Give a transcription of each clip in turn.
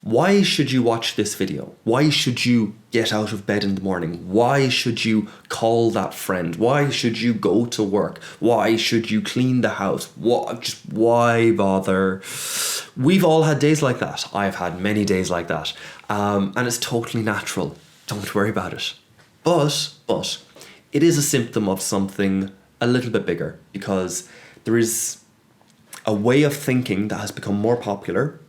Why should you watch this video? Why should you get out of bed in the morning? Why should you call that friend? Why should you go to work? Why should you clean the house? Why bother? We've all had days like that. I've had many days like that. And it's totally natural. Don't worry about it. But it is a symptom of something a little bit bigger, because there is a way of thinking that has become more popular,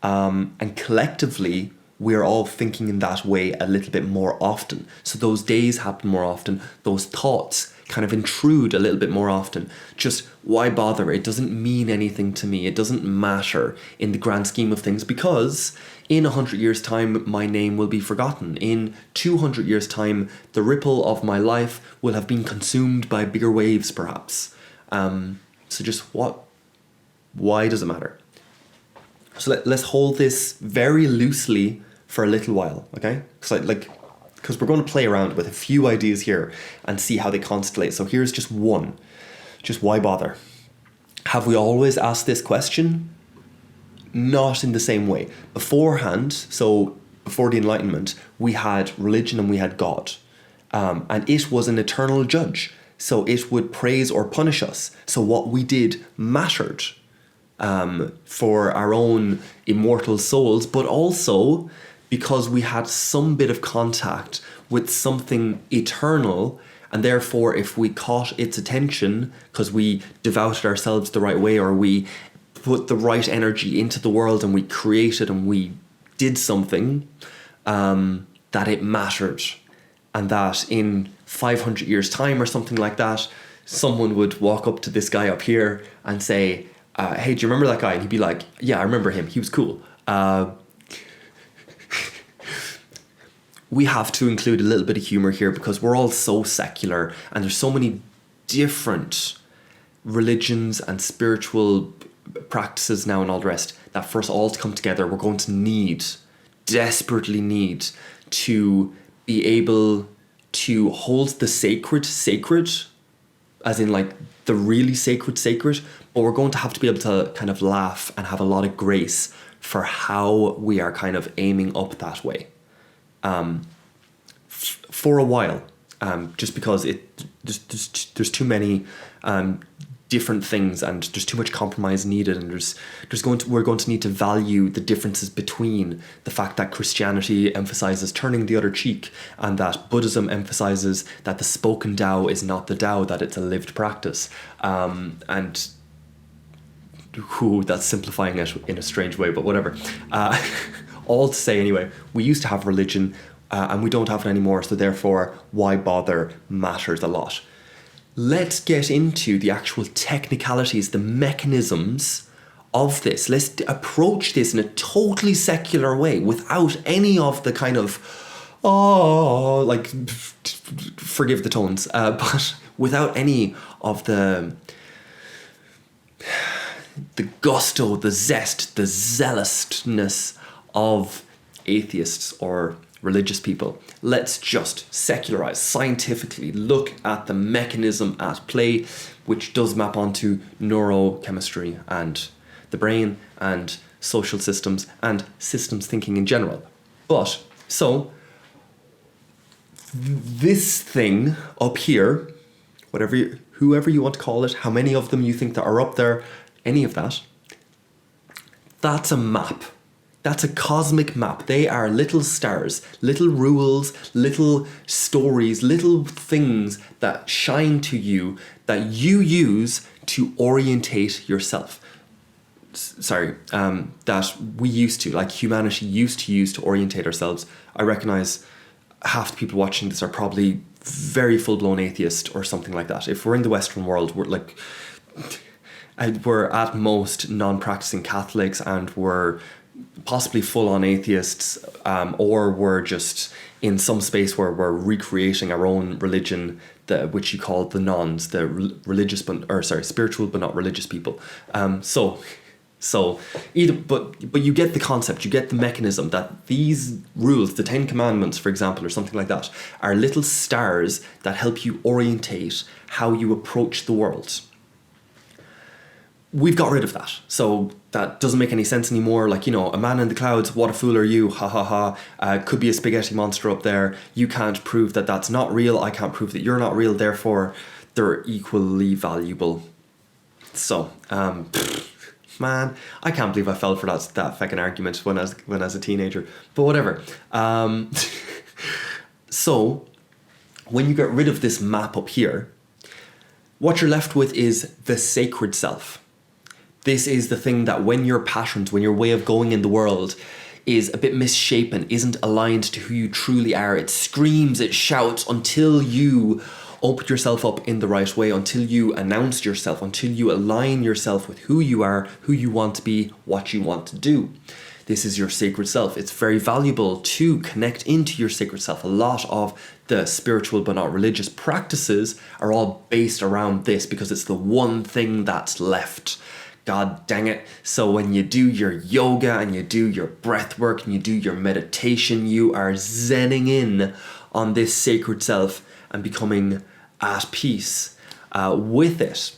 and collectively we're all thinking in that way a little bit more often. So those days happen more often, those thoughts kind of intrude a little bit more often. Just why bother? It doesn't mean anything to me. It doesn't matter in the grand scheme of things, because in 100 years' time, my name will be forgotten. In 200 years' time, the ripple of my life will have been consumed by bigger waves, perhaps. So just why does it matter? So let's hold this very loosely for a little while, okay? Because we're going to play around with a few ideas here and see how they constellate. So here's just one. Just why bother? Have we always asked this question? Not in the same way. Beforehand, so before the Enlightenment, we had religion and we had God. And it was an eternal judge. So it would praise or punish us. So what we did mattered. For our own immortal souls, but also because we had some bit of contact with something eternal, and therefore if we caught its attention because we devoted ourselves the right way, or we put the right energy into the world and we created and we did something, that it mattered, and that in 500 years' time or something like that, someone would walk up to this guy up here and say, hey, do you remember that guy? And he'd be like, yeah, I remember him. He was cool. We have to include a little bit of humor here, because we're all so secular and there's so many different religions and spiritual practices now and all the rest, that for us all to come together, we're going to desperately need to be able to hold the sacred, as in like the really sacred, but we're going to have to be able to kind of laugh and have a lot of grace for how we are kind of aiming up that way. For a while, just because there's too many different things, and there's too much compromise needed, and we're going to need to value the differences between the fact that Christianity emphasizes turning the other cheek, and that Buddhism emphasizes that the spoken Tao is not the Tao, that it's a lived practice. And that's simplifying it in a strange way, but whatever. All to say anyway, we used to have religion, and we don't have it anymore, so therefore why bother matters a lot. Let's get into the actual technicalities, the mechanisms of this. Let's approach this in a totally secular way, without any of the kind of, forgive the tones, but without any of the gusto, the zest, the zealousness of atheists or religious people. Let's just secularize, scientifically look at the mechanism at play, which does map onto neurochemistry and the brain and social systems and systems thinking in general. But, so, this thing up here, whoever you want to call it, how many of them you think that are up there, any of that, that's a map. That's a cosmic map. They are little stars, little rules, little stories, little things that shine to you, that you use to orientate yourself. That we used to, like humanity used to use to orientate ourselves. I recognize half the people watching this are probably very full-blown atheist or something like that. If we're in the Western world, we're at most non-practicing Catholics, and we're possibly full-on atheists, or we're just in some space where we're recreating our own religion, which you call the nons, the spiritual but not religious people. So either, but you get the concept, you get the mechanism that these rules, the 10 Commandments, for example, or something like that, are little stars that help you orientate how you approach the world. We've got rid of that. So that doesn't make any sense anymore. Like, you know, a man in the clouds, what a fool are you, ha ha ha. Could be a spaghetti monster up there. You can't prove that that's not real. I can't prove that you're not real. Therefore, they're equally valuable. So, man, I can't believe I fell for that fucking argument when I was a teenager. But whatever. So, when you get rid of this map up here, what you're left with is the sacred self. This is the thing that when your patterns, when your way of going in the world is a bit misshapen, isn't aligned to who you truly are, it screams, it shouts until you open yourself up in the right way, until you announce yourself, until you align yourself with who you are, who you want to be, what you want to do. This is your sacred self. It's very valuable to connect into your sacred self. A lot of the spiritual but not religious practices are all based around this because it's the one thing that's left. God dang it. So when you do your yoga and you do your breath work and you do your meditation, you are zenning in on this sacred self and becoming at peace with it.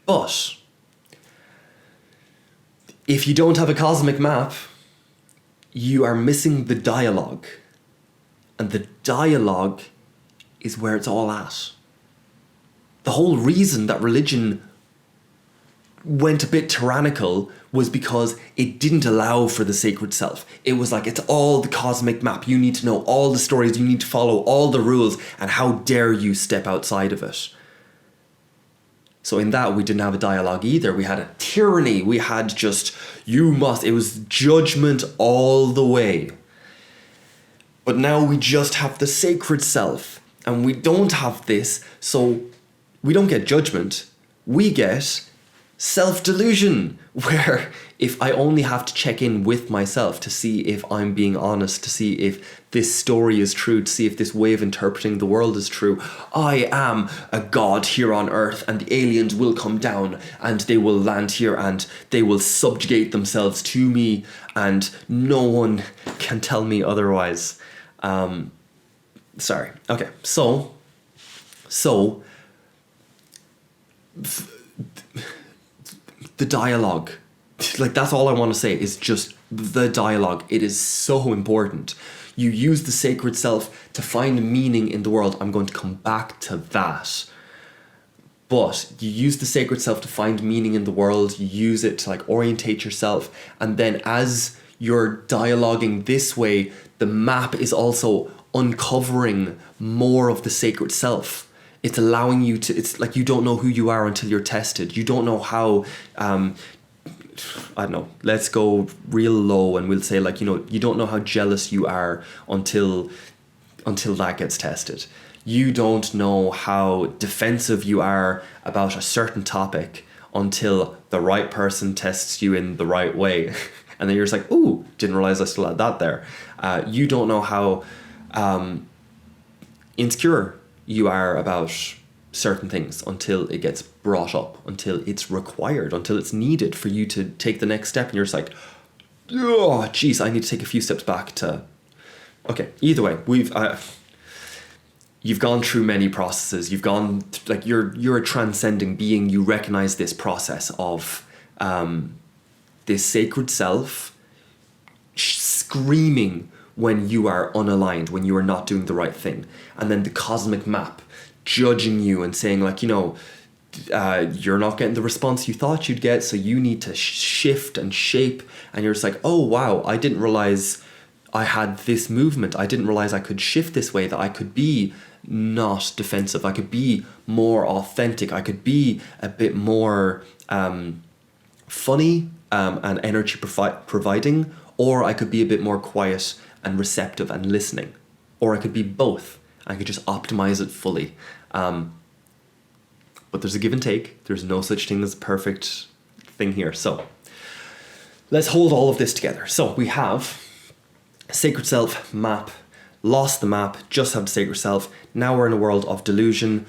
But if you don't have a cosmic map, you are missing the dialogue. And the dialogue is where it's all at. The whole reason that religion went a bit tyrannical was because it didn't allow for the sacred self. It was like, it's all the cosmic map. You need to know all the stories. You need to follow all the rules. And how dare you step outside of it? So in that, we didn't have a dialogue either. We had a tyranny. We had just, it was judgment all the way. But now we just have the sacred self. And we don't have this. So we don't get judgment. We get self-delusion, where if I only have to check in with myself to see if I'm being honest, to see if this story is true, to see if this way of interpreting the world is true, I am a god here on earth and the aliens will come down and they will land here and they will subjugate themselves to me and no one can tell me otherwise. Sorry. Okay. So the dialogue, like that's all I want to say is just the dialogue. It is so important. You use the sacred self to find meaning in the world. I'm going to come back to that. But you use the sacred self to find meaning in the world. You use it to like orientate yourself. And then as you're dialoguing this way, the map is also uncovering more of the sacred self. It's allowing you to, it's like you don't know who you are until you're tested. You don't know how, I don't know, let's go real low and we'll say like, you know, you don't know how jealous you are until that gets tested. You don't know how defensive you are about a certain topic until the right person tests you in the right way. And then you're just like, ooh, didn't realize I still had that there. You don't know how insecure you are about certain things until it gets brought up, until it's required, until it's needed for you to take the next step. And you're just like, oh, geez, I need to take a few steps back to... Okay, either way, you've gone through many processes. You've gone, like, you're a transcending being. You recognize this process of this sacred self screaming when you are unaligned, when you are not doing the right thing. And then the cosmic map judging you and saying like, you know, you're not getting the response you thought you'd get, so you need to shift and shape. And you're just like, oh wow, I didn't realize I had this movement. I didn't realize I could shift this way, that I could be not defensive. I could be more authentic. I could be a bit more funny and energy providing, or I could be a bit more quiet and receptive and listening, or I could be both. I could just optimize it fully. But there's a give and take. There's no such thing as a perfect thing here. So let's hold all of this together. So we have sacred self, map, lost the map, just have the sacred self. Now we're in a world of delusion.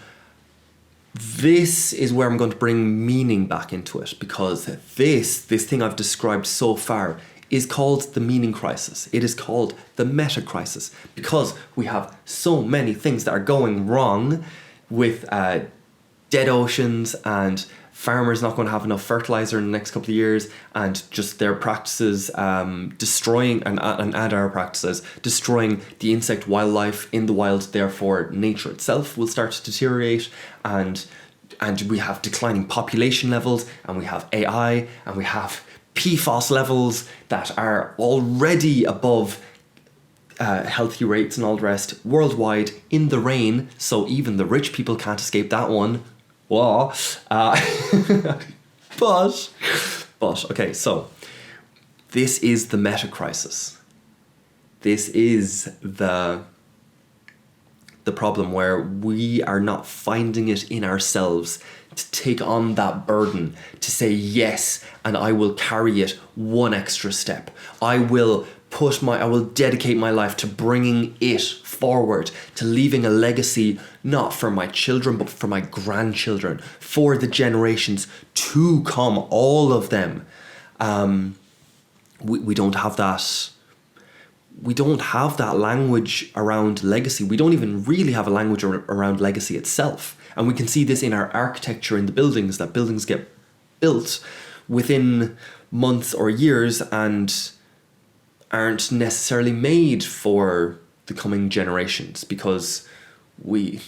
This is where I'm going to bring meaning back into it, because this thing I've described so far is called the meaning crisis. It is called the meta crisis, because we have so many things that are going wrong with dead oceans and farmers not going to have enough fertilizer in the next couple of years, and just their practices destroying, and our practices destroying the insect wildlife in the wild. Therefore, nature itself will start to deteriorate, and we have declining population levels, and we have AI, and we have PFAS levels that are already above healthy rates and all the rest worldwide in the rain, so even the rich people can't escape that one. Whoa. But okay, so this is the meta crisis. This is the problem where we are not finding it in ourselves to take on that burden, to say yes, and I will carry it one extra step. I will dedicate my life to bringing it forward, to leaving a legacy, not for my children, but for my grandchildren, for the generations to come, all of them. We don't have that. We don't have that language around legacy. We don't even really have a language around legacy itself. And we can see this in our architecture in the buildings, that buildings get built within months or years and aren't necessarily made for the coming generations, because there's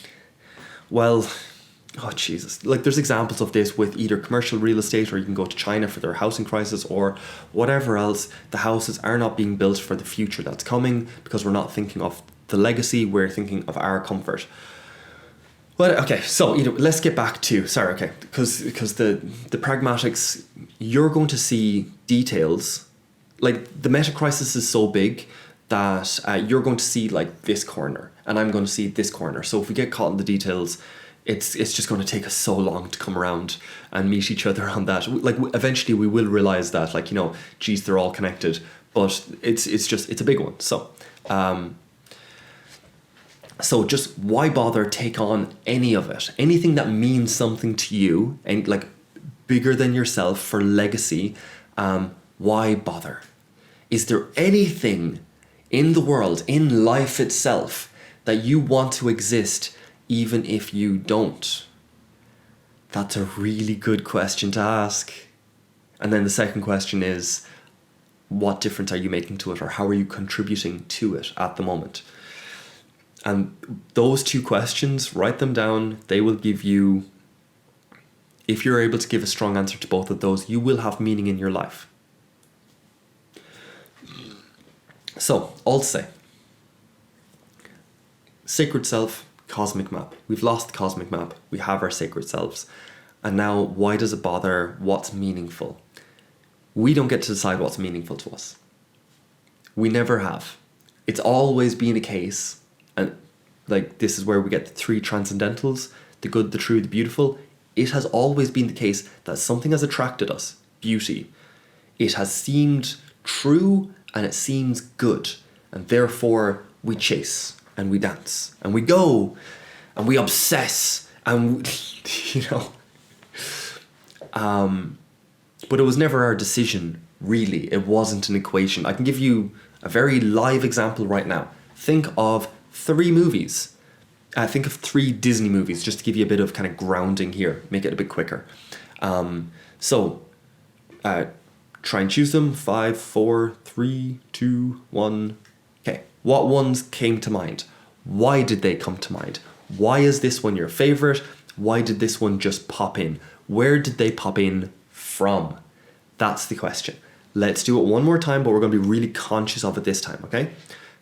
examples of this with either commercial real estate, or you can go to China for their housing crisis, or whatever else. The houses are not being built for the future that's coming, because we're not thinking of the legacy, we're thinking of our comfort. Well, okay, so let's get back to, because the pragmatics, you're going to see details. Like, the meta crisis is so big that you're going to see like this corner, and I'm going to see this corner. So if we get caught in the details, it's just going to take us so long to come around and meet each other on that. Like, eventually we will realize that, like, geez, they're all connected, but it's a big one. So just why bother take on any of it? Anything that means something to you, and like bigger than yourself, for legacy, why bother? Is there anything in the world, in life itself, that you want to exist even if you don't? That's a really good question to ask. And then the second question is, what difference are you making to it, or how are you contributing to it at the moment? And those two questions, write them down. They will give you, if you're able to give a strong answer to both of those, you will have meaning in your life. So, all to say, sacred self, cosmic map. We've lost the cosmic map. We have our sacred selves. And now, why does it bother? What's meaningful? We don't get to decide what's meaningful to us. We never have. It's always been a case, and like, this is where we get the three transcendentals, the good, the true, the beautiful. It has always been the case that something has attracted us, beauty. It has seemed true, and it seems good, and therefore we chase, and we dance, and we go, and we obsess, and but it was never our decision, really. It wasn't an equation. I can give you a very live example right now. Think of 3 movies. Think of 3 Disney movies, just to give you a bit of kind of grounding here, make it a bit quicker. Try and choose them. 5, 4, 3, 2, 1. Okay, what ones came to mind? Why did they come to mind? Why is this one your favorite? Why did this one just pop in? Where did they pop in from? That's the question. Let's do it one more time, but we're going to be really conscious of it this time, okay?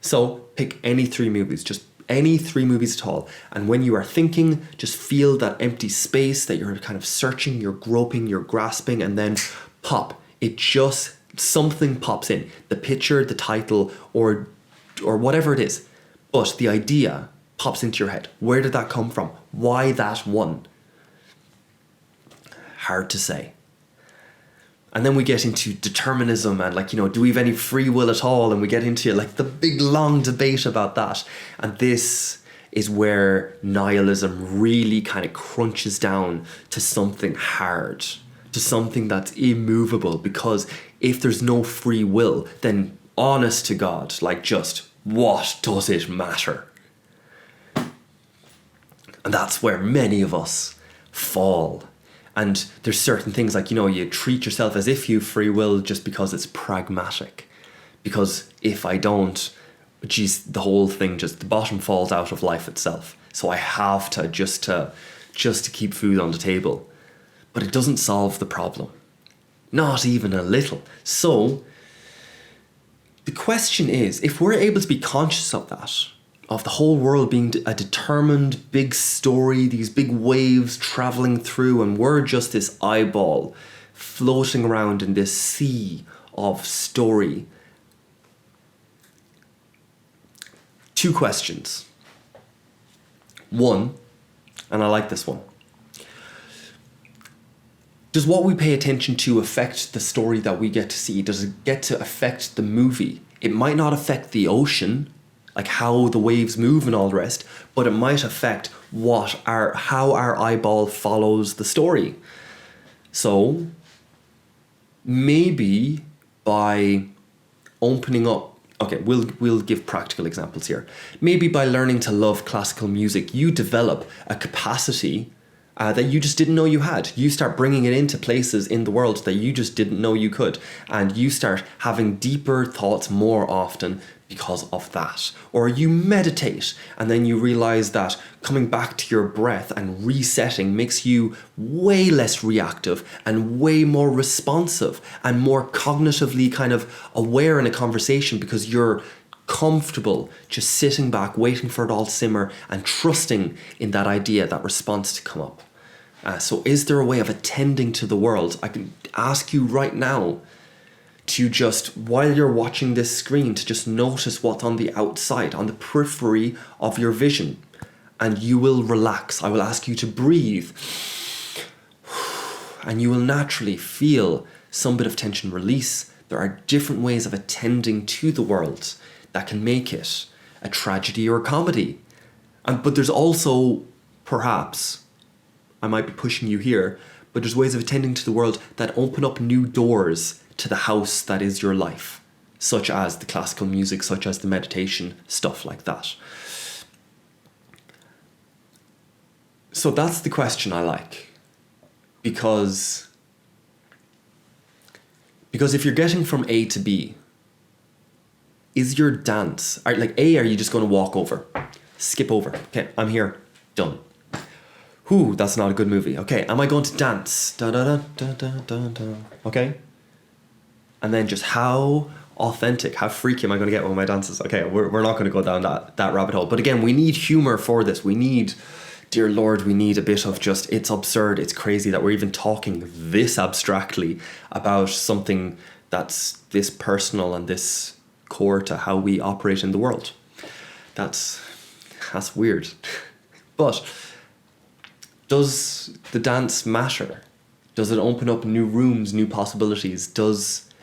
So pick any 3 movies, just any 3 movies at all. And when you are thinking, just feel that empty space that you're kind of searching, you're groping, you're grasping, and then pop. Something pops in. The picture, the title, or whatever it is. But the idea pops into your head. Where did that come from? Why that one? Hard to say. And then we get into determinism and do we have any free will at all? And we get into the big long debate about that. And this is where nihilism really kind of crunches down to something hard, to something that's immovable. Because if there's no free will, then honest to God, just what does it matter? And that's where many of us fall. And there's certain things like, you treat yourself as if you have free will just because it's pragmatic. Because if I don't, geez, the whole thing, just the bottom falls out of life itself. So I have to just to keep food on the table. But it doesn't solve the problem. Not even a little. So the question is, if we're able to be conscious of that, of the whole world being a determined big story, these big waves traveling through, and we're just this eyeball floating around in this sea of story. Two questions. One, and I like this one. Does what we pay attention to affect the story that we get to see? Does it get to affect the movie? It might not affect the ocean, like how the waves move and all the rest, but it might affect how our eyeball follows the story. So maybe by opening up, okay, we'll give practical examples here. Maybe by learning to love classical music, you develop a capacity that you just didn't know you had. You start bringing it into places in the world that you just didn't know you could. And you start having deeper thoughts more often because of that. Or you meditate and then you realize that coming back to your breath and resetting makes you way less reactive and way more responsive and more cognitively kind of aware in a conversation, because you're comfortable just sitting back, waiting for it all to simmer and trusting in that idea, that response to come up. So is there a way of attending to the world? I can ask you right now to just, while you're watching this screen, to just notice what's on the outside, on the periphery of your vision, and you will relax. I will ask you to breathe, and you will naturally feel some bit of tension release. There are different ways of attending to the world that can make it a tragedy or a comedy. But there's also, perhaps, I might be pushing you here, but there's ways of attending to the world that open up new doors to the house that is your life, such as the classical music, such as the meditation, stuff like that. So that's the question I like, because if you're getting from A to B, is your dance, like A, are you just going to walk over, skip over? Okay, I'm here, done. Whew, that's not a good movie. Okay, am I going to dance? Da da da da da da da. Okay? And then just how authentic, how freaky am I going to get with my dances? Okay, we're not going to go down that rabbit hole. But again, we need humor for this. We need, dear Lord, we need a bit of just, it's absurd, it's crazy that we're even talking this abstractly about something that's this personal and this core to how we operate in the world. That's weird. But does the dance matter? Does it open up new rooms, new possibilities?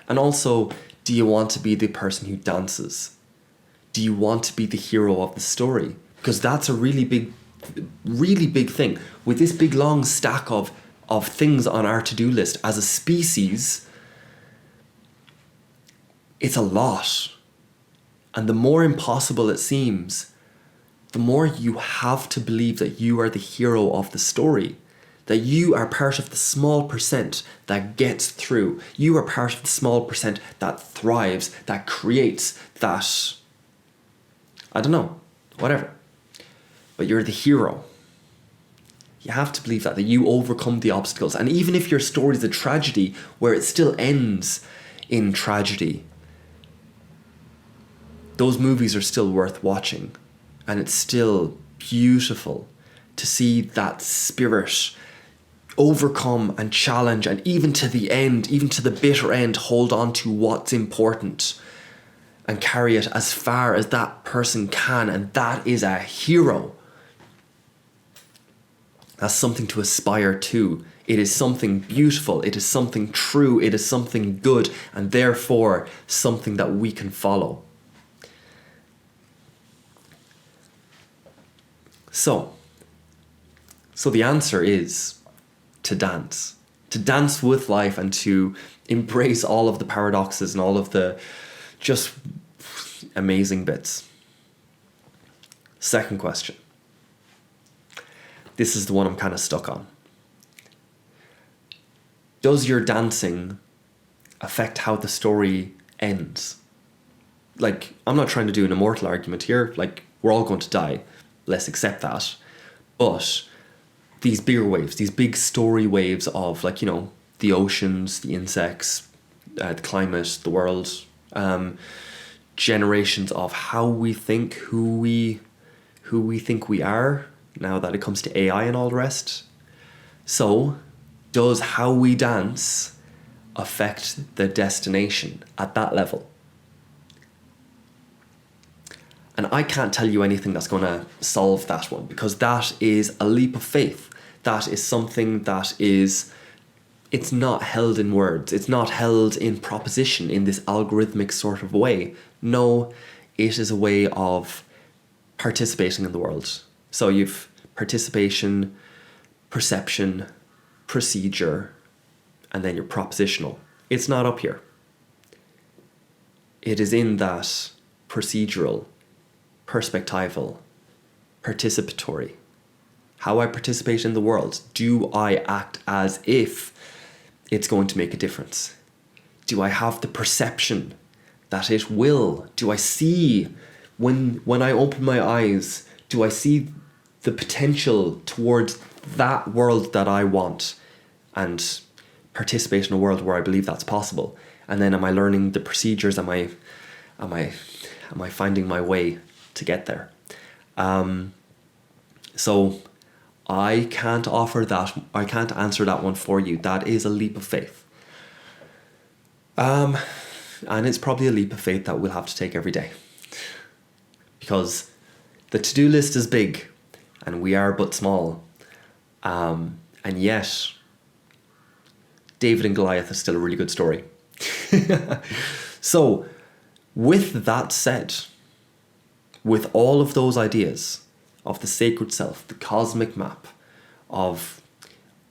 And also, do you want to be the person who dances? Do you want to be the hero of the story? Because that's a really big thing. With this big long stack of things on our to-do list as a species, it's a lot. And the more impossible it seems, the more you have to believe that you are the hero of the story, that you are part of the small percent that gets through. You are part of the small percent that thrives, that creates, that, I don't know, whatever. But you're the hero. You have to believe that you overcome the obstacles. And even if your story is a tragedy where it still ends in tragedy, those movies are still worth watching. And it's still beautiful to see that spirit overcome and challenge, and even to the end, even to the bitter end, hold on to what's important and carry it as far as that person can. And that is a hero. That's something to aspire to. It is something beautiful. It is something true. It is something good, and therefore something that we can follow. So the answer is to dance with life, and to embrace all of the paradoxes and all of the just amazing bits. Second question. This is the one I'm kind of stuck on. does your dancing affect how the story ends? Like, I'm not trying to do an immortal argument here. Like, we're all going to die. Let's accept that. But these bigger waves, these big story waves of, like, you know, the oceans, the insects, the climate, the world, generations of how we think, who we think we are, now that it comes to AI and all the rest. So, does how we dance affect the destination at that level? And I can't tell you anything that's going to solve that one, because that is a leap of faith. That is something that is, it's not held in words. It's not held in proposition in this algorithmic sort of way. No, it is a way of participating in the world. So you've participation, perception, procedure, and then you're propositional. It's not up here. It is in that procedural, perspectival, participatory. How I participate in the world. Do I act as if it's going to make a difference? Do I have the perception that it will? Do I see, when I open my eyes, do I see the potential towards that world that I want and participate in a world where I believe that's possible? And then am I learning the procedures? Am I finding my way to get there? So I can't offer that. I can't answer that one for you. That is a leap of faith. And it's probably a leap of faith that we'll have to take every day, because the to-do list is big and we are but small. And yet David and Goliath is still a really good story. So with that said, with all of those ideas of the sacred self, the cosmic map, of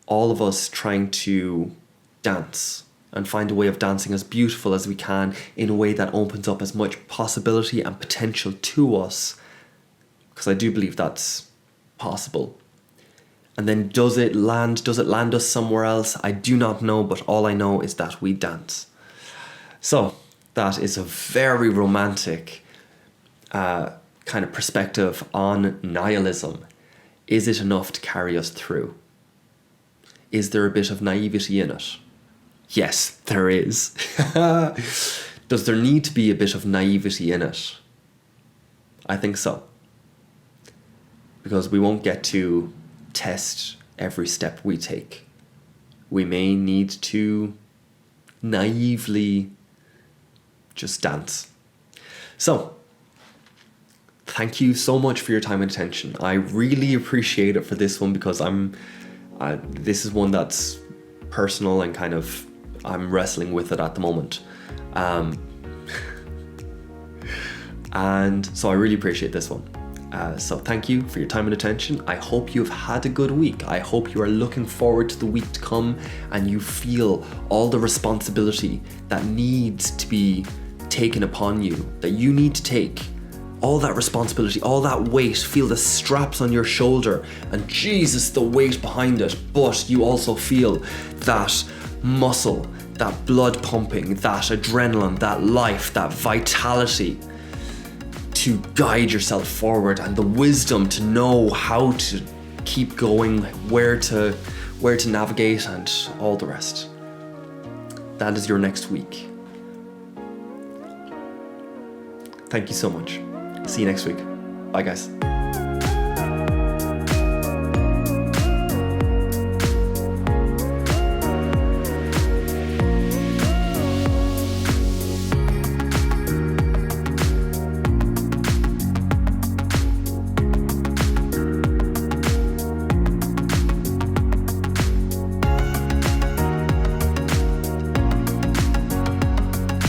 all of us trying to dance and find a way of dancing as beautiful as we can in a way that opens up as much possibility and potential to us, because I do believe that's possible. And then does it land us somewhere else? I do not know, but all I know is that we dance. So that is a very romantic kind of perspective on nihilism. Is it enough to carry us through? Is there a bit of naivety in it? Yes, there is. Does there need to be a bit of naivety in it? I think so. Because we won't get to test every step we take. We may need to naively just dance. So, thank you so much for your time and attention. I really appreciate it for this one, because this is one that's personal and kind of, I'm wrestling with it at the moment. And so I really appreciate this one. So thank you for your time and attention. I hope you've had a good week. I hope you are looking forward to the week to come and you feel all the responsibility that needs to be taken upon you, that you need to take. All that responsibility, all that weight, feel the straps on your shoulder and Jesus, the weight behind it. But you also feel that muscle, that blood pumping, that adrenaline, that life, that vitality to guide yourself forward, and the wisdom to know how to keep going, where to navigate, and all the rest. That is your next week. Thank you so much. See you next week. Bye, guys.